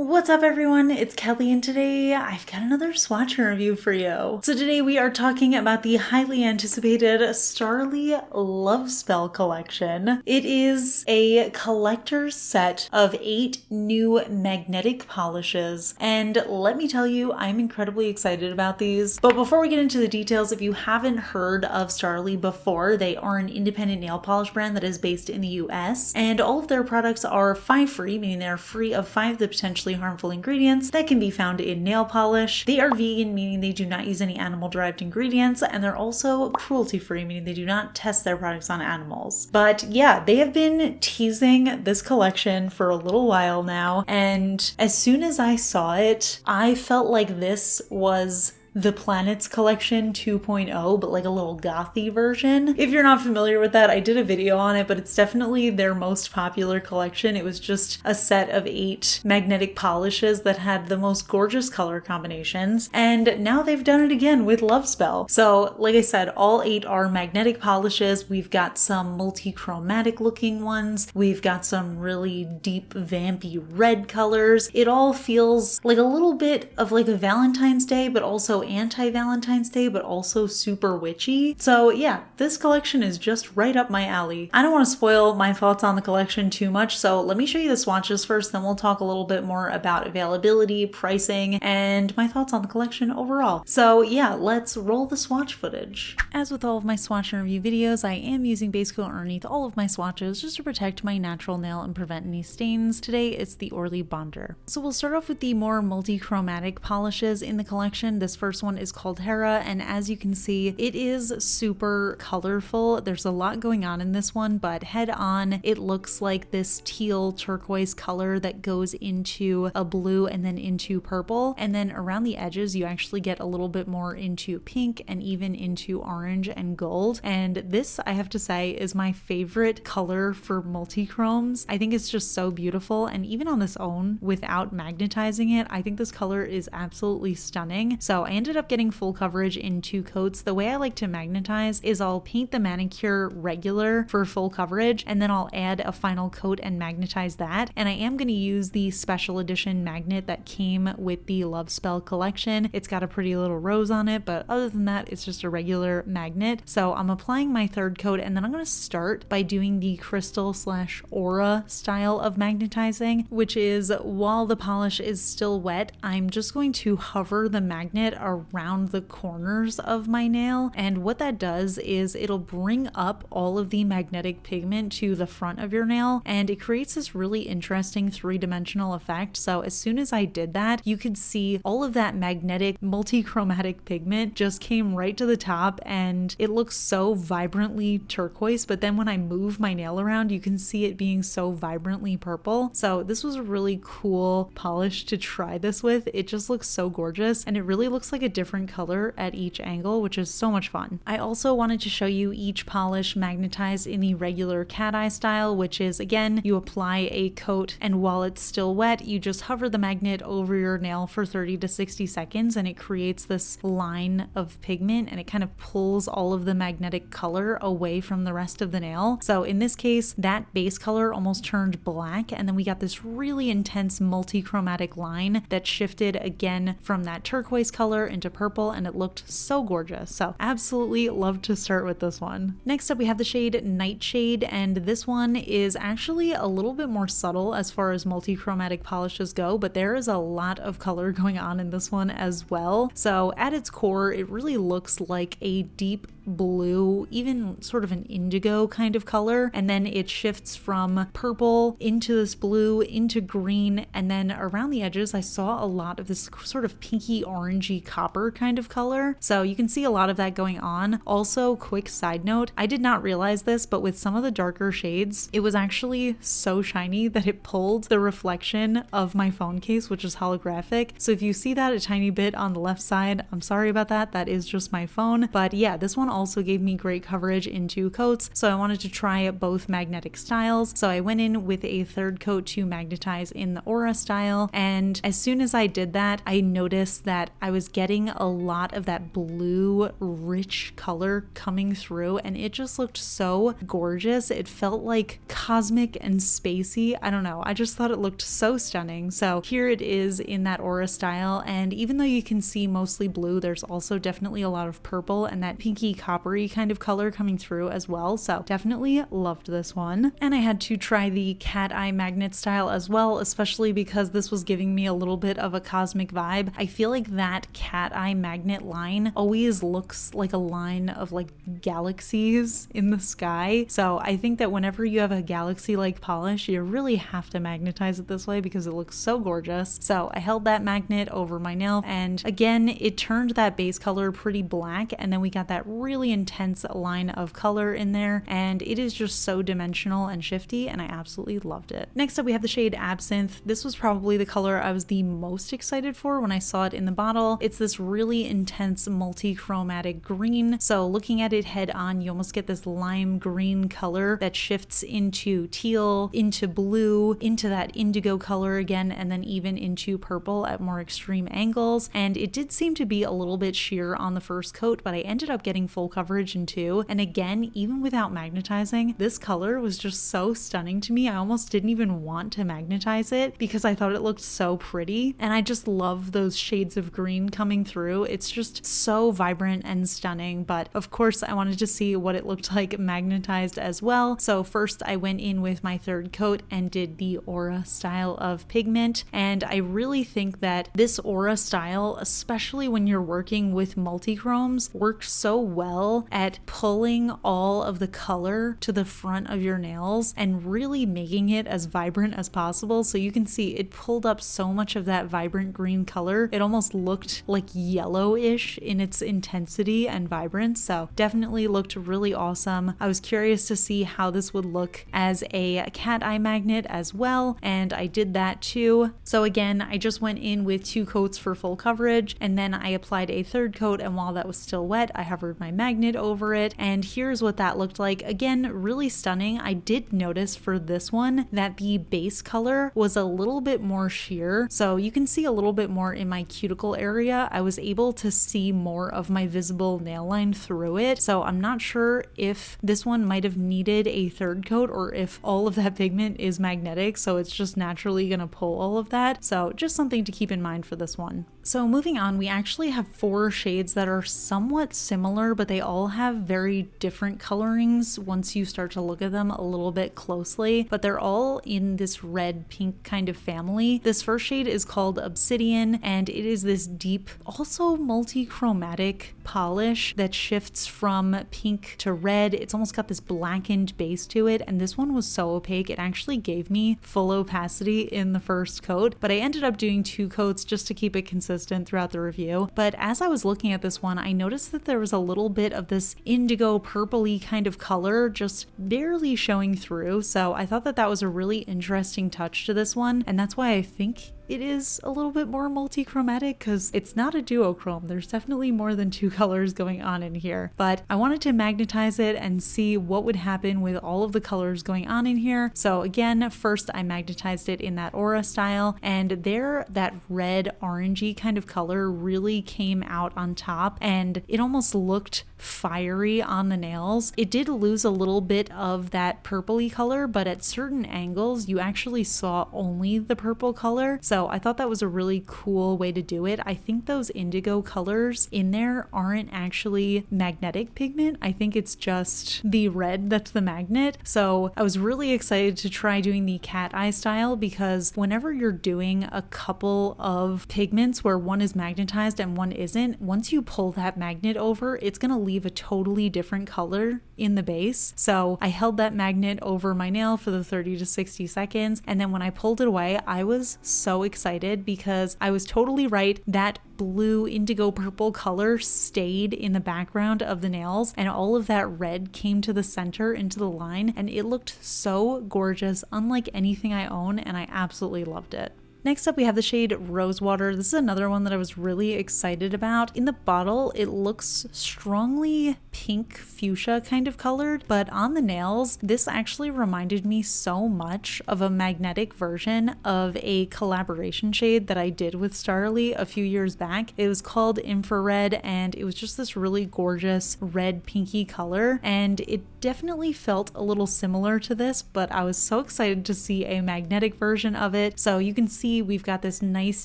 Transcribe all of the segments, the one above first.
What's up everyone, it's Kelly and today I've got another swatch review for you. So today we are talking about the highly anticipated Starrily Love Spell collection. It is a collector's set of 8 new magnetic polishes, and let me tell you, I'm incredibly excited about these. But before we get into the details, if you haven't heard of Starrily before, they are an independent nail polish brand that is based in the US, and all of their products are 5 free, meaning they're free of 5 of the potentially harmful ingredients that can be found in nail polish. They are vegan, meaning they do not use any animal-derived ingredients, and they're also cruelty-free, meaning they do not test their products on animals. But yeah, they have been teasing this collection for a little while now, and as soon as I saw it, I felt like this was the Planets Collection 2.0, but like a little gothy version. If you're not familiar with that, I did a video on it, but it's definitely their most popular collection. It was just a set of 8 magnetic polishes that had the most gorgeous color combinations, and now they've done it again with Love Spell. So like I said, all 8 are magnetic polishes. We've got some multi-chromatic looking ones. We've got some really deep vampy red colors. It all feels like a little bit of like a Valentine's Day, but also anti-Valentine's Day, but also super witchy. So yeah, this collection is just right up my alley. I don't want to spoil my thoughts on the collection too much, so let me show you the swatches first, then we'll talk a little bit more about availability, pricing, and my thoughts on the collection overall. So yeah, let's roll the swatch footage. As with all of my swatch and review videos, I am using base coat underneath all of my swatches just to protect my natural nail and prevent any stains. Today it's the Orly Bonder. So we'll start off with the more multi-chromatic polishes in the collection. This first one is called Hera, and as you can see, it is super colorful. There's a lot going on in this one, but head on, it looks like this teal turquoise color that goes into a blue and then into purple, and then around the edges you actually get a little bit more into pink and even into orange and gold. And this, I have to say, is my favorite color for multi-chromes. I think it's just so beautiful, and even on this own without magnetizing it, I think this color is absolutely stunning. So I ended up getting full coverage in 2 coats. The way I like to magnetize is I'll paint the manicure regular for full coverage, and then I'll add a final coat and magnetize that. And I am going to use the special edition magnet that came with the Love Spell collection. It's got a pretty little rose on it, but other than that, it's just a regular magnet. So I'm applying my 3rd coat, and then I'm going to start by doing the crystal/aura style of magnetizing, which is while the polish is still wet, I'm just going to hover the magnet around the corners of my nail, and what that does is it'll bring up all of the magnetic pigment to the front of your nail, and it creates this really interesting 3-dimensional effect. So as soon as I did that, you could see all of that magnetic multi-chromatic pigment just came right to the top, and it looks so vibrantly turquoise, but then when I move my nail around, you can see it being so vibrantly purple. So this was a really cool polish to try this with. It just looks so gorgeous, and it really looks like a different color at each angle, which is so much fun. I also wanted to show you each polish magnetized in the regular cat eye style, which is, again, you apply a coat, and while it's still wet, you just hover the magnet over your nail for 30 to 60 seconds, and it creates this line of pigment, and it kind of pulls all of the magnetic color away from the rest of the nail. So in this case, that base color almost turned black, and then we got this really intense multi-chromatic line that shifted again from that turquoise color into purple, and it looked so gorgeous. So absolutely love to start with this one. Next up we have the shade Nightshade, and this one is actually a little bit more subtle as far as multi-chromatic polishes go, but there is a lot of color going on in this one as well. So at its core, it really looks like a deep blue, even sort of an indigo kind of color, and then it shifts from purple into this blue into green, and then around the edges I saw a lot of this sort of pinky orangey copper kind of color. So you can see a lot of that going on. Also, quick side note, I did not realize this, but with some of the darker shades, it was actually so shiny that it pulled the reflection of my phone case, which is holographic. So if you see that a tiny bit on the left side, I'm sorry about that. That is just my phone. But yeah, this one also gave me great coverage in 2 coats, so I wanted to try both magnetic styles. So I went in with a third coat to magnetize in the Aura style, and as soon as I did that, I noticed that I was getting a lot of that blue rich color coming through, and it just looked so gorgeous. It felt like cosmic and spacey. I don't know, I just thought it looked so stunning. So here it is in that Aura style, and even though you can see mostly blue, there's also definitely a lot of purple and that pinky coppery kind of color coming through as well. So definitely loved this one. And I had to try the cat eye magnet style as well, especially because this was giving me a little bit of a cosmic vibe. I feel like that cat eye magnet line always looks like a line of like galaxies in the sky. So I think that whenever you have a galaxy like polish, you really have to magnetize it this way because it looks so gorgeous. So I held that magnet over my nail, and again, it turned that base color pretty black, and then we got that really intense line of color in there, and it is just so dimensional and shifty, and I absolutely loved it. Next up, we have the shade Absinthe. This was probably the color I was the most excited for when I saw it in the bottle. It's this really intense multi-chromatic green, so looking at it head on, you almost get this lime green color that shifts into teal, into blue, into that indigo color again, and then even into purple at more extreme angles. And it did seem to be a little bit sheer on the first coat, but I ended up getting full coverage in 2. And again, even without magnetizing, this color was just so stunning to me. I almost didn't even want to magnetize it because I thought it looked so pretty. And I just love those shades of green coming through. It's just so vibrant and stunning. But of course, I wanted to see what it looked like magnetized as well. So first I went in with my third coat and did the Aura style of pigment. And I really think that this Aura style, especially when you're working with multi-chromes, works so well at pulling all of the color to the front of your nails and really making it as vibrant as possible. So you can see it pulled up so much of that vibrant green color. It almost looked like yellowish in its intensity and vibrance. So definitely looked really awesome. I was curious to see how this would look as a cat eye magnet as well, and I did that too. So again, I just went in with 2 coats for full coverage, and then I applied a third coat, and while that was still wet, I hovered my magnet over it, and here's what that looked like. Again, really stunning. I did notice for this one that the base color was a little bit more sheer, so you can see a little bit more in my cuticle area. I was able to see more of my visible nail line through it, so I'm not sure if this one might have needed a third coat or if all of that pigment is magnetic, so it's just naturally gonna pull all of that. So just something to keep in mind for this one. So moving on, we actually have 4 shades that are somewhat similar, but they all have very different colorings once you start to look at them a little bit closely, but they're all in this red pink kind of family. This first shade is called Obsidian, and it is this deep, also multi-chromatic polish that shifts from pink to red. It's almost got this blackened base to it, and this one was so opaque, it actually gave me full opacity in the first coat, but I ended up doing 2 coats just to keep it consistent throughout the review. But as I was looking at this one, I noticed that there was a little bit of this indigo purpley kind of color just barely showing through, so I thought that that was a really interesting touch to this one, and that's why I think it is a little bit more multi-chromatic, because it's not a duochrome. There's definitely more than 2 colors going on in here, but I wanted to magnetize it and see what would happen with all of the colors going on in here. So again, first I magnetized it in that Aura style, and there that red orangey kind of color really came out on top, and it almost looked fiery on the nails. It did lose a little bit of that purpley color, but at certain angles you actually saw only the purple color. So I thought that was a really cool way to do it. I think those indigo colors in there aren't actually magnetic pigment. I think it's just the red that's the magnet. So I was really excited to try doing the cat eye style, because whenever you're doing a couple of pigments where one is magnetized and one isn't, once you pull that magnet over, it's gonna leave a totally different color in the base. So I held that magnet over my nail for the 30 to 60 seconds, and then when I pulled it away, I was so excited because I was totally right. That blue indigo purple color stayed in the background of the nails, and all of that red came to the center into the line, and it looked so gorgeous, unlike anything I own, and I absolutely loved it. Next up, we have the shade Rosewater. This is another one that I was really excited about. In the bottle, it looks strongly pink fuchsia kind of colored, but on the nails, this actually reminded me so much of a magnetic version of a collaboration shade that I did with Starrily a few years back. It was called Infrared, and it was just this really gorgeous red pinky color, and it definitely felt a little similar to this, but I was so excited to see a magnetic version of it. So you can see we've got this nice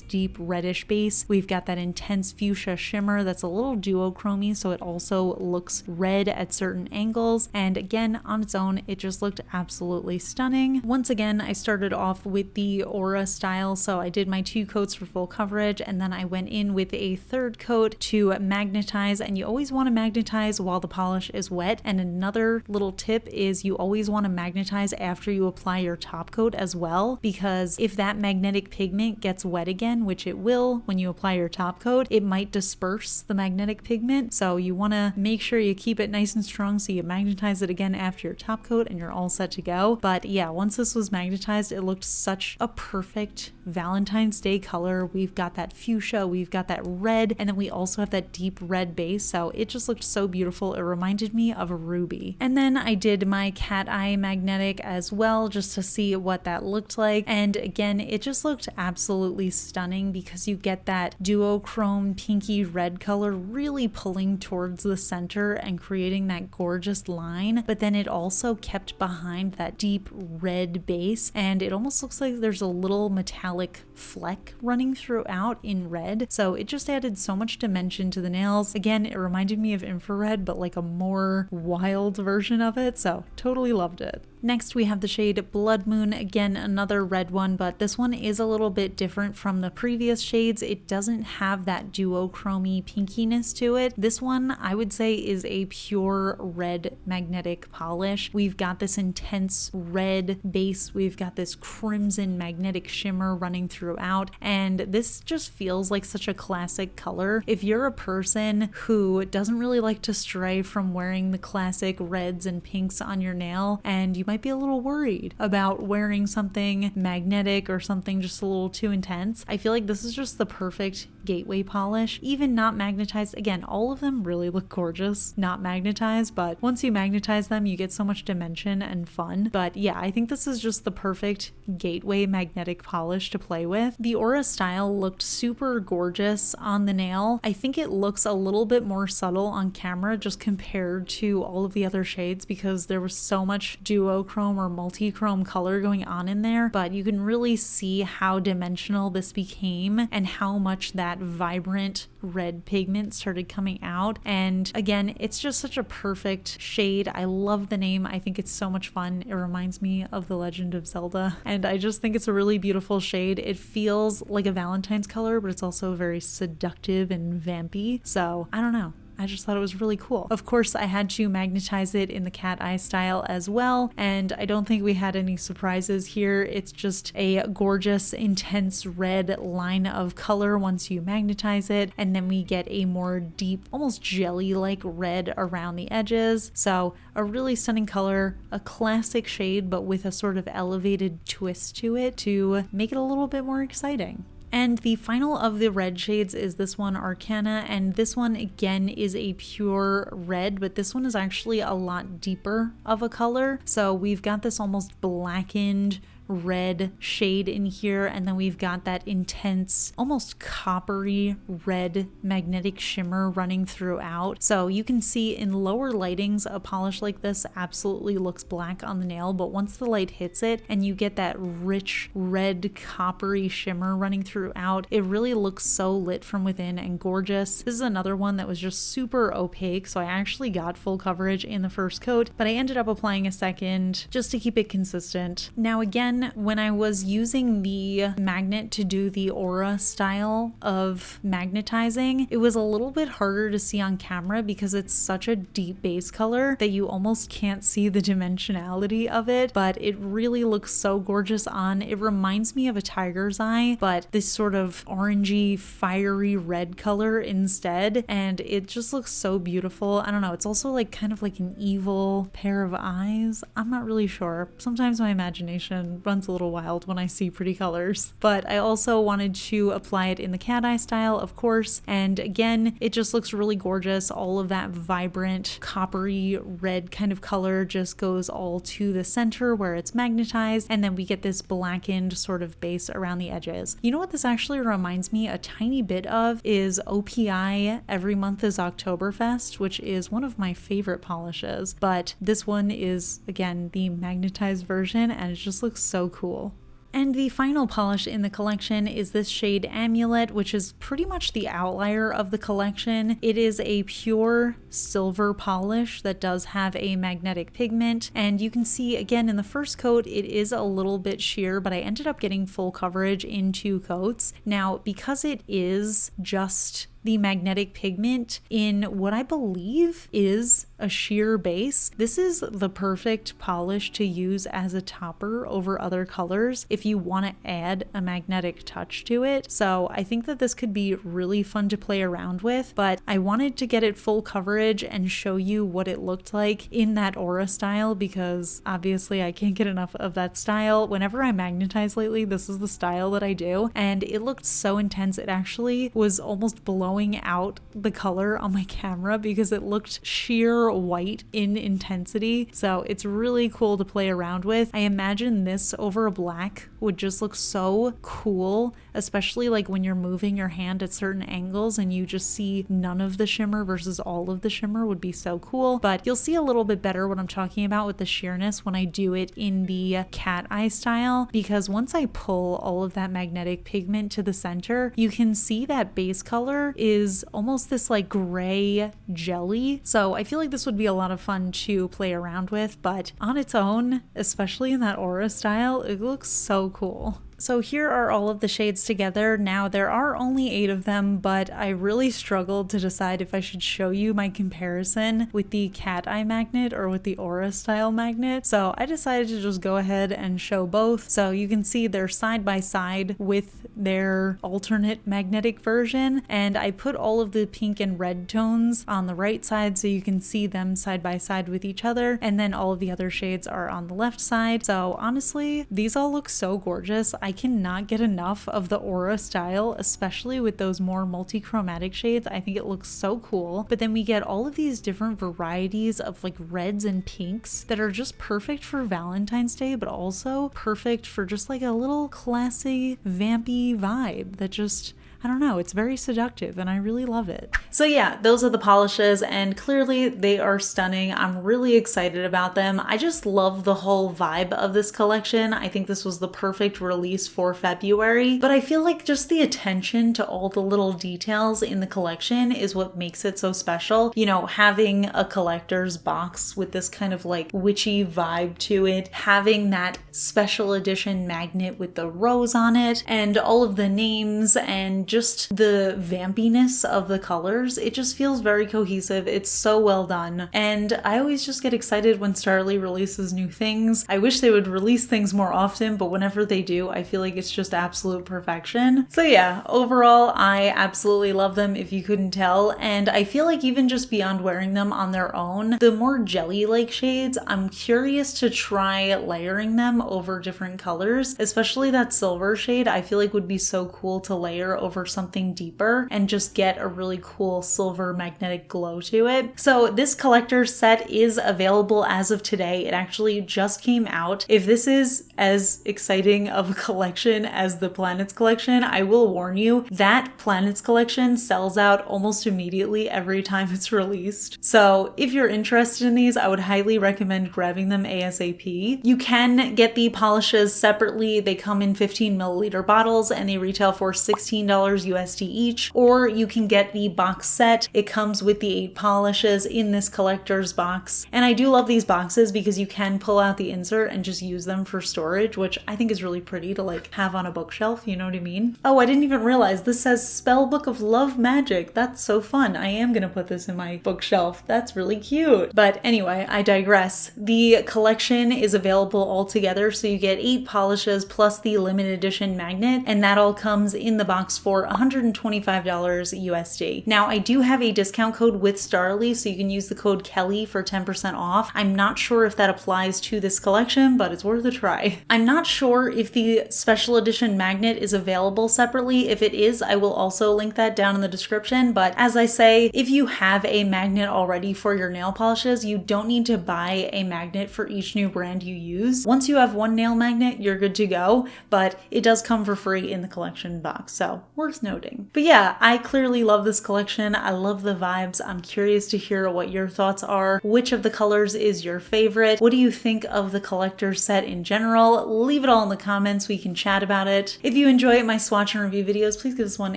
deep reddish base. We've got that intense fuchsia shimmer that's a little duochromy, so it also looks red at certain angles. And again, on its own, it just looked absolutely stunning. Once again, I started off with the Aura style, so I did my 2 coats for full coverage, and then I went in with a 3rd coat to magnetize, and you always want to magnetize while the polish is wet. And another little tip is you always want to magnetize after you apply your top coat as well, because if that magnetic pigment gets wet again, which it will when you apply your top coat, it might disperse the magnetic pigment. So you want to make sure you keep it nice and strong, so you magnetize it again after your top coat and you're all set to go. But yeah, once this was magnetized, it looked such a perfect Valentine's Day color. We've got that fuchsia, we've got that red, and then we also have that deep red base, so it just looked so beautiful. It reminded me of a ruby. And then I did my cat eye magnetic as well, just to see what that looked like, and again, it just looked absolutely stunning because you get that duochrome pinky red color really pulling towards the center and creating that gorgeous line, but then it also kept behind that deep red base, and it almost looks like there's a little metallic fleck running throughout in red, so it just added so much dimension to the nails. Again, it reminded me of Infrared, but like a more wild version of it, so totally loved it. Next, we have the shade Blood Moon. Again, another red one, but this one is a little bit different from the previous shades. It doesn't have that duochromy pinkiness to it. This one, I would say, is a pure red magnetic polish. We've got this intense red base. We've got this crimson magnetic shimmer running throughout, and this just feels like such a classic color. If you're a person who doesn't really like to stray from wearing the classic reds and pinks on your nail, and you might be a little worried about wearing something magnetic or something just a little too intense, I feel like this is just the perfect gateway polish. Even not magnetized, again, all of them really look gorgeous not magnetized, but once you magnetize them, you get so much dimension and fun. But yeah, I think this is just the perfect gateway magnetic polish to play with. The Aura style looked super gorgeous on the nail. I think it looks a little bit more subtle on camera just compared to all of the other shades because there was so much duochrome or multi-chrome color going on in there, but you can really see how dimensional this became and how much that vibrant red pigment started coming out. And again, it's just such a perfect shade. I love the name. I think it's so much fun. It reminds me of The Legend of Zelda, and I just think it's a really beautiful shade. It feels like a Valentine's color, but it's also very seductive and vampy. So I don't know. I just thought it was really cool. Of course, I had to magnetize it in the cat eye style as well, and I don't think we had any surprises here. It's just a gorgeous, intense red line of color once you magnetize it, and then we get a more deep, almost jelly-like red around the edges. So a really stunning color, a classic shade, but with a sort of elevated twist to it to make it a little bit more exciting. And the final of the red shades is this one, Arcana, and this one again is a pure red, but this one is actually a lot deeper of a color. So we've got this almost blackened red shade in here, and then we've got that intense, almost coppery red magnetic shimmer running throughout. So you can see in lower lightings, a polish like this absolutely looks black on the nail, but once the light hits it and you get that rich red coppery shimmer running throughout, it really looks so lit from within and gorgeous. This is another one that was just super opaque, so I actually got full coverage in the first coat, but I ended up applying a second just to keep it consistent. Now again, when I was using the magnet to do the Aura style of magnetizing, it was a little bit harder to see on camera because it's such a deep base color that you almost can't see the dimensionality of it, but it really looks so gorgeous on. It reminds me of a tiger's eye, but this sort of orangey, fiery red color instead, and it just looks so beautiful. I don't know, it's also like kind of like an evil pair of eyes. I'm not really sure. Sometimes my imagination runs a little wild when I see pretty colors. But I also wanted to apply it in the cat eye style, of course, and again, it just looks really gorgeous. All of that vibrant coppery red kind of color just goes all to the center where it's magnetized, and then we get this blackened sort of base around the edges. You know what this actually reminds me a tiny bit of is OPI Every Month is Oktoberfest, which is one of my favorite polishes, but this one is, again, the magnetized version, and it just looks so cool. And the final polish in the collection is this shade Amulet, which is pretty much the outlier of the collection. It is a pure silver polish that does have a magnetic pigment, and you can see again in the first coat it is a little bit sheer, but I ended up getting full coverage in 2 coats. Now, because it is just the magnetic pigment in what I believe is a sheer base, this is the perfect polish to use as a topper over other colors if you want to add a magnetic touch to it. So I think that this could be really fun to play around with, but I wanted to get it full coverage and show you what it looked like in that aura style, because obviously I can't get enough of that style. Whenever I magnetize lately, this is the style that I do, and it looked so intense. It actually was almost blowing out the color on my camera because it looked sheer white in intensity. So it's really cool to play around with. I imagine this over a black would just look so cool, especially like when you're moving your hand at certain angles and you just see none of the shimmer versus all of the shimmer would be so cool. But you'll see a little bit better what I'm talking about with the sheerness when I do it in the cat eye style, because once I pull all of that magnetic pigment to the center, you can see that base color is almost this like gray jelly. So I feel like this would be a lot of fun to play around with, but on its own, especially in that aura style, it looks so cool. So here are all of the shades together. Now there are only 8 of them, but I really struggled to decide if I should show you my comparison with the cat eye magnet or with the aura style magnet. So I decided to just go ahead and show both. So you can see they're side by side with their alternate magnetic version. And I put all of the pink and red tones on the right side so you can see them side by side with each other. And then all of the other shades are on the left side. So honestly, these all look so gorgeous. I cannot get enough of the aura style, especially with those more multi-chromatic shades. I think it looks so cool. But then we get all of these different varieties of like reds and pinks that are just perfect for Valentine's Day, but also perfect for just like a little classy, vampy vibe that just, I don't know, it's very seductive and I really love it. So yeah, those are the polishes and clearly they are stunning. I'm really excited about them. I just love the whole vibe of this collection. I think this was the perfect release for February, but I feel like just the attention to all the little details in the collection is what makes it so special. You know, having a collector's box with this kind of like witchy vibe to it, having that special edition magnet with the rose on it and all of the names and just the vampiness of the colors. It just feels very cohesive. It's so well done. And I always just get excited when Starrily releases new things. I wish they would release things more often, but whenever they do, I feel like it's just absolute perfection. So yeah, overall, I absolutely love them if you couldn't tell. And I feel like even just beyond wearing them on their own, the more jelly-like shades, I'm curious to try layering them over different colors, especially that silver shade. I feel like would be so cool to layer over something deeper and just get a really cool silver magnetic glow to it. So this collector's set is available as of today. It actually just came out. If this is as exciting of a collection as the Planets collection, I will warn you, that Planets collection sells out almost immediately every time it's released. So if you're interested in these, I would highly recommend grabbing them ASAP. You can get the polishes separately. They come in 15 milliliter bottles and they retail for $16 USD each, or you can get the box set. It comes with the 8 polishes in this collector's box. And I do love these boxes because you can pull out the insert and just use them for storage, which I think is really pretty to like have on a bookshelf, you know what I mean? Oh, I didn't even realize this says Spellbook of Love Magic. That's so fun. I am gonna put this in my bookshelf. That's really cute. But anyway, I digress. The collection is available all together, so you get 8 polishes plus the limited edition magnet, and that all comes in the box for for $125 USD. Now, I do have a discount code with Starrily, so you can use the code KELLI for 10% off. I'm not sure if that applies to this collection, but it's worth a try. I'm not sure if the special edition magnet is available separately. If it is, I will also link that down in the description, but as I say, if you have a magnet already for your nail polishes, you don't need to buy a magnet for each new brand you use. Once you have one nail magnet, you're good to go, but it does come for free in the collection box, so worth noting. But yeah, I clearly love this collection. I love the vibes. I'm curious to hear what your thoughts are. Which of the colors is your favorite? What do you think of the collector's set in general? Leave it all in the comments. We can chat about it. If you enjoy my swatch and review videos, please give this one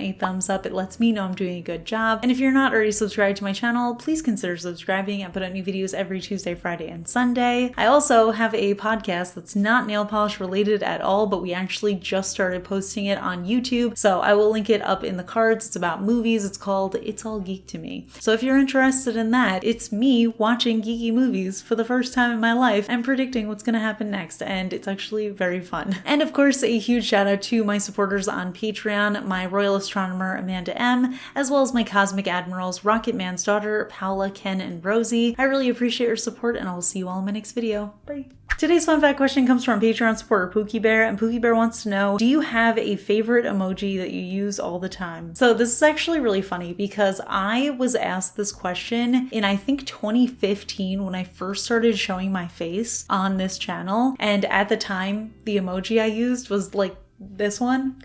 a thumbs up. It lets me know I'm doing a good job. And if you're not already subscribed to my channel, please consider subscribing. I put out new videos every Tuesday, Friday, and Sunday. I also have a podcast that's not nail polish related at all, but we actually just started posting it on YouTube, so I will link it up in the cards. It's about movies. It's called It's All Geek to Me. So if you're interested in that, it's me watching geeky movies for the first time in my life and predicting what's going to happen next, and it's actually very fun. And of course, a huge shout out to my supporters on Patreon, my Royal Astronomer Amanda M, as well as my Cosmic Admirals Rocket Man's daughter, Paula, Ken, and Rosie. I really appreciate your support, and I will see you all in my next video. Bye! Today's fun fact question comes from Patreon supporter Pookie Bear, and Pookie Bear wants to know, do you have a favorite emoji that you use all the time? So this is actually really funny because I was asked this question in I think 2015 when I first started showing my face on this channel, and at the time the emoji I used was like this one.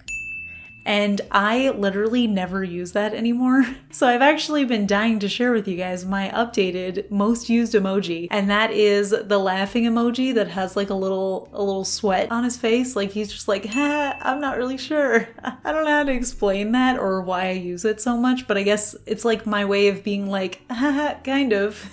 And I literally never use that anymore. So I've actually been dying to share with you guys my updated most used emoji. And that is the laughing emoji that has like a little sweat on his face. Like he's just like, ha, I'm not really sure. I don't know how to explain that or why I use it so much, but I guess it's like my way of being like, haha, kind of.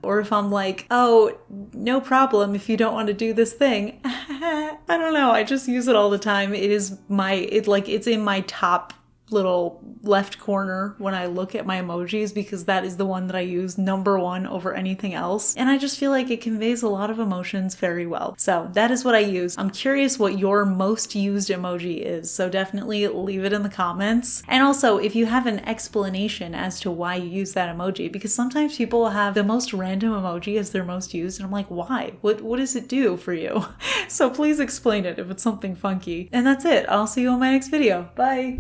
Or if I'm like, oh, no problem if you don't want to do this thing. I don't know. I just use it all the time. It is it's in my top little left corner when I look at my emojis because that is the one that I use #1 over anything else. And I just feel like it conveys a lot of emotions very well. So that is what I use. I'm curious what your most used emoji is. So definitely leave it in the comments. And also if you have an explanation as to why you use that emoji, because sometimes people will have the most random emoji as their most used. And I'm like, why? What does it do for you? So please explain it if it's something funky. And that's it. I'll see you on my next video. Bye.